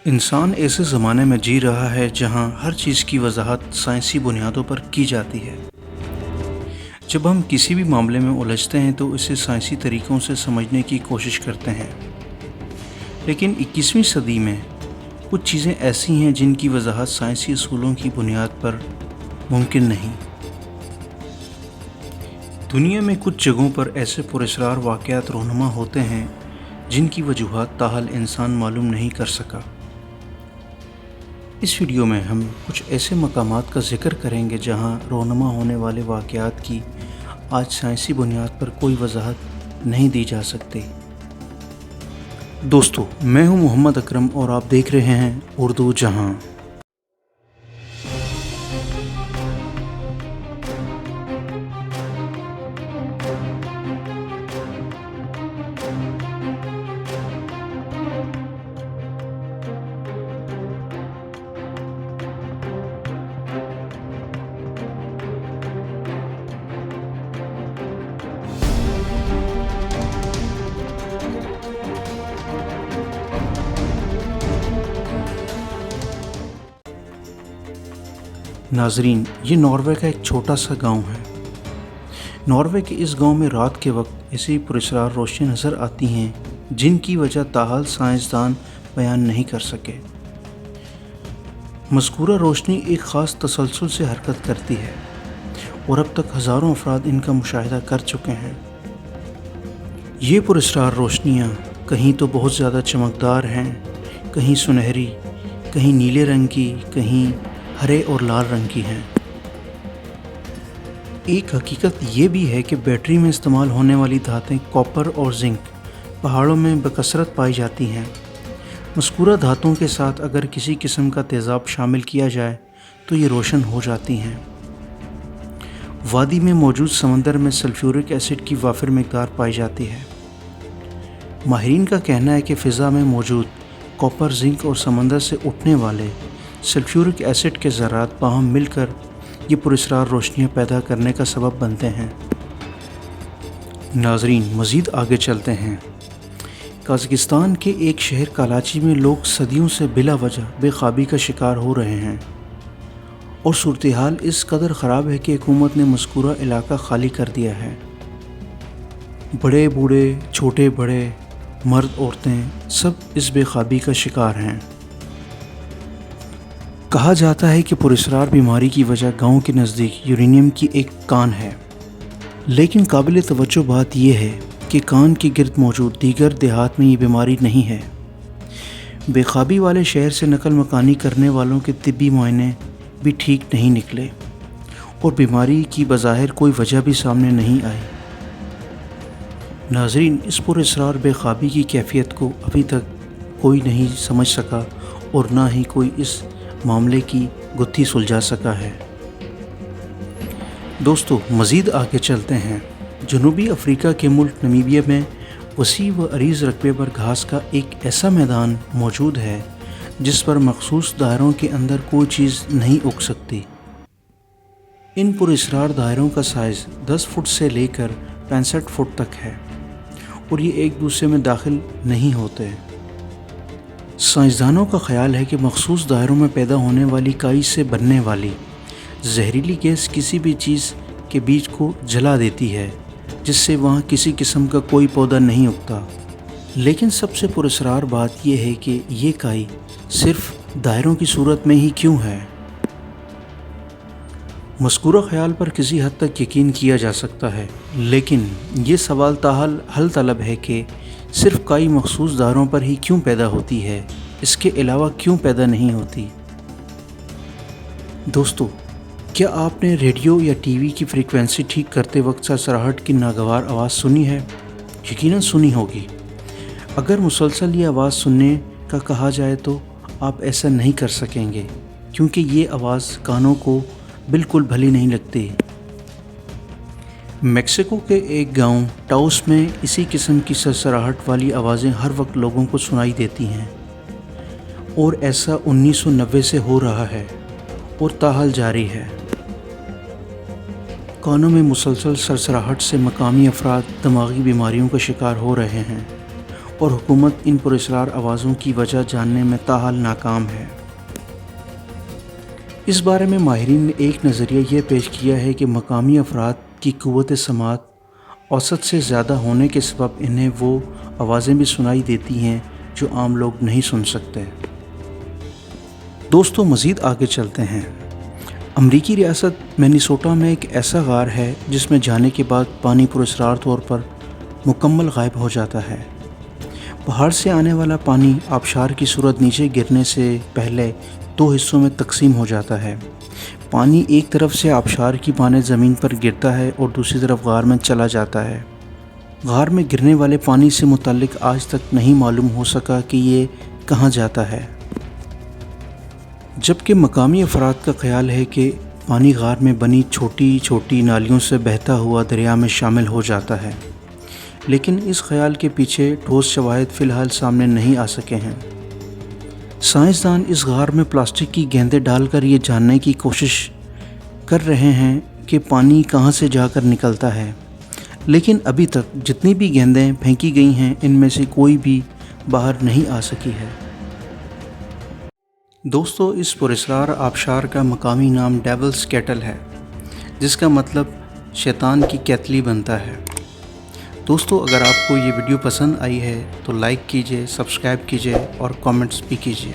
انسان ایسے زمانے میں جی رہا ہے جہاں ہر چیز کی وضاحت سائنسی بنیادوں پر کی جاتی ہے۔ جب ہم کسی بھی معاملے میں الجھتے ہیں تو اسے سائنسی طریقوں سے سمجھنے کی کوشش کرتے ہیں، لیکن 21ویں صدی میں کچھ چیزیں ایسی ہیں جن کی وضاحت سائنسی اصولوں کی بنیاد پر ممکن نہیں۔ دنیا میں کچھ جگہوں پر ایسے پراسرار واقعات رونما ہوتے ہیں جن کی وجوہات تاحال انسان معلوم نہیں کر سکا۔ اس ویڈیو میں ہم کچھ ایسے مقامات کا ذکر کریں گے جہاں رونما ہونے والے واقعات کی آج سائنسی بنیاد پر کوئی وضاحت نہیں دی جا سکتی۔ دوستو، میں ہوں محمد اکرم اور آپ دیکھ رہے ہیں اردو جہاں۔ ناظرین، یہ ناروے کا ایک چھوٹا سا گاؤں ہے۔ ناروے کے اس گاؤں میں رات کے وقت ایسی پراسرار روشنی نظر آتی ہیں جن کی وجہ تاحال سائنسدان بیان نہیں کر سکے۔ مذکورہ روشنی ایک خاص تسلسل سے حرکت کرتی ہے اور اب تک ہزاروں افراد ان کا مشاہدہ کر چکے ہیں۔ یہ پراسرار روشنیاں کہیں تو بہت زیادہ چمکدار ہیں، کہیں سنہری، کہیں نیلے رنگ کی، کہیں ہرے اور لال رنگ کی ہیں۔ ایک حقیقت یہ بھی ہے کہ بیٹری میں استعمال ہونے والی دھاتیں کاپر اور زنک پہاڑوں میں بکثرت پائی جاتی ہیں۔ مذکورہ دھاتوں کے ساتھ اگر کسی قسم کا تیزاب شامل کیا جائے تو یہ روشن ہو جاتی ہیں۔ وادی میں موجود سمندر میں سلفیورک ایسڈ کی وافر مقدار پائی جاتی ہے۔ ماہرین کا کہنا ہے کہ فضا میں موجود کاپر، زنک اور سمندر سے اٹھنے والے سلفیورک ایسڈ کے ذرات باہم مل کر یہ پراسرار روشنیاں پیدا کرنے کا سبب بنتے ہیں۔ ناظرین، مزید آگے چلتے ہیں۔ قازقستان کے ایک شہر کالاچی میں لوگ صدیوں سے بلا وجہ بے خوابی کا شکار ہو رہے ہیں اور صورتحال اس قدر خراب ہے کہ حکومت نے مذکورہ علاقہ خالی کر دیا ہے۔ بڑے بوڑھے، چھوٹے بڑے، مرد عورتیں سب اس بے خوابی کا شکار ہیں۔ کہا جاتا ہے کہ پراسرار بیماری کی وجہ گاؤں کے نزدیک یورینیم کی ایک کان ہے، لیکن قابل توجہ بات یہ ہے کہ کان کے گرد موجود دیگر دیہات میں یہ بیماری نہیں ہے۔ بے خوابی والے شہر سے نقل مکانی کرنے والوں کے طبی معائنے بھی ٹھیک نہیں نکلے اور بیماری کی بظاہر کوئی وجہ بھی سامنے نہیں آئی۔ ناظرین، اس پراسرار بے خوابی کی کیفیت کو ابھی تک کوئی نہیں سمجھ سکا اور نہ ہی کوئی اس معاملے کی گتھی سلجھا سکا ہے۔ دوستو، مزید آگے چلتے ہیں۔ جنوبی افریقہ کے ملک نمیبیا میں وسیع و عریض رقبے پر گھاس کا ایک ایسا میدان موجود ہے جس پر مخصوص دائروں کے اندر کوئی چیز نہیں اگ سکتی۔ ان پراسرار دائروں کا سائز 10 فٹ سے لے کر 65 فٹ تک ہے اور یہ ایک دوسرے میں داخل نہیں ہوتے۔ سائنسدانوں کا خیال ہے کہ مخصوص دائروں میں پیدا ہونے والی کائی سے بننے والی زہریلی گیس کسی بھی چیز کے بیج کو جلا دیتی ہے، جس سے وہاں کسی قسم کا کوئی پودا نہیں اگتا۔ لیکن سب سے پراسرار بات یہ ہے کہ یہ کائی صرف دائروں کی صورت میں ہی کیوں ہے؟ مذکورہ خیال پر کسی حد تک یقین کیا جا سکتا ہے، لیکن یہ سوال تاحال حل طلب ہے کہ صرف کائی مخصوص دائروں پر ہی کیوں پیدا ہوتی ہے، اس کے علاوہ کیوں پیدا نہیں ہوتی؟ دوستو، کیا آپ نے ریڈیو یا ٹی وی کی فریکوینسی ٹھیک کرتے وقت سرسراہٹ کی ناگوار آواز سنی ہے؟ یقیناً سنی ہوگی۔ اگر مسلسل یہ آواز سننے کا کہا جائے تو آپ ایسا نہیں کر سکیں گے، کیونکہ یہ آواز کانوں کو بالکل بھلی نہیں لگتی۔ میکسیکو کے ایک گاؤں ٹاؤس میں اسی قسم کی سرسراہٹ والی آوازیں ہر وقت لوگوں کو سنائی دیتی ہیں اور ایسا 1990 سے ہو رہا ہے اور تاحال جاری ہے۔ کانوں میں مسلسل سرسراہٹ سے مقامی افراد دماغی بیماریوں کا شکار ہو رہے ہیں اور حکومت ان پراسرار آوازوں کی وجہ جاننے میں تاحال ناکام ہے۔ اس بارے میں ماہرین نے ایک نظریہ یہ پیش کیا ہے کہ مقامی افراد کی قوت سماعت اوسط سے زیادہ ہونے کے سبب انہیں وہ آوازیں بھی سنائی دیتی ہیں جو عام لوگ نہیں سن سکتے۔ دوستو، مزید آگے چلتے ہیں۔ امریکی ریاست مینیسوٹا میں ایک ایسا غار ہے جس میں جانے کے بعد پانی پراسرار طور پر مکمل غائب ہو جاتا ہے۔ پہاڑ سے آنے والا پانی آبشار کی صورت نیچے گرنے سے پہلے 2 حصوں میں تقسیم ہو جاتا ہے۔ پانی ایک طرف سے آبشار کی مانند زمین پر گرتا ہے اور دوسری طرف غار میں چلا جاتا ہے۔ غار میں گرنے والے پانی سے متعلق آج تک نہیں معلوم ہو سکا کہ یہ کہاں جاتا ہے، جبکہ مقامی افراد کا خیال ہے کہ پانی غار میں بنی چھوٹی چھوٹی نالیوں سے بہتا ہوا دریا میں شامل ہو جاتا ہے، لیکن اس خیال کے پیچھے ٹھوس شواہد فی الحال سامنے نہیں آ سکے ہیں۔ سائنسدان اس غار میں پلاسٹک کی گیندیں ڈال کر یہ جاننے کی کوشش کر رہے ہیں کہ پانی کہاں سے جا کر نکلتا ہے، لیکن ابھی تک جتنی بھی گیندیں پھینکی گئی ہیں ان میں سے کوئی بھی باہر نہیں آ سکی ہے۔ دوستو، اس پراسرار آبشار کا مقامی نام ڈیولز کیٹل ہے، جس کا مطلب شیطان کی کیتلی بنتا ہے۔ دوستو، اگر آپ کو یہ ویڈیو پسند آئی ہے تو لائک کیجئے، سبسکرائب کیجئے اور کامنٹس بھی کیجئے۔